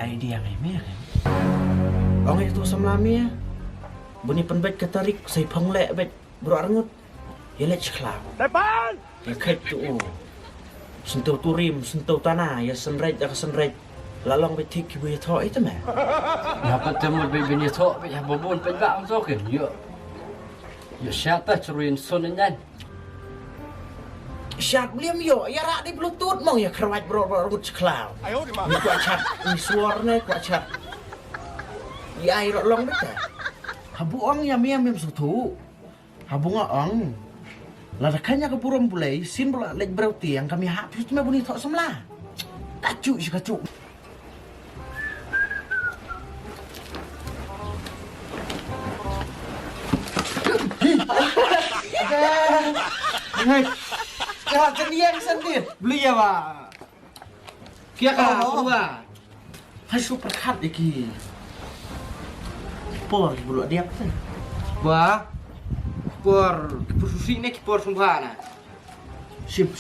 idea ngai kan orang itu semlami bunyi penbet katarik saya penglek bet berangut ya lek chlap depan ya kait tu sentuh turim sentuh tanah ya senret lalong bet tik ibu ya thok itu mah ya patemu be bini thok be ya bobon pe ba so ke yo siapa ceruin sonenyan Syat beliam yo, ya rak di bluetooth mong ya kerwat bro ceklau. Ni kuat chat, ni suaranya kuat chat. Ya air long beta. Habu ong ya miam sutu. Habu ngong. Ladakannya ke purum bulai, sin bola lek berarti yang kami habis cuma bunyi tok semla. Kacuk si kacuk. Hei. Ya, kendiang sendiri. beli ya pak kia kalau ba Hai super kat lagi. Por bulu dia apa? ba por susi ne ki por sumpah na Sip.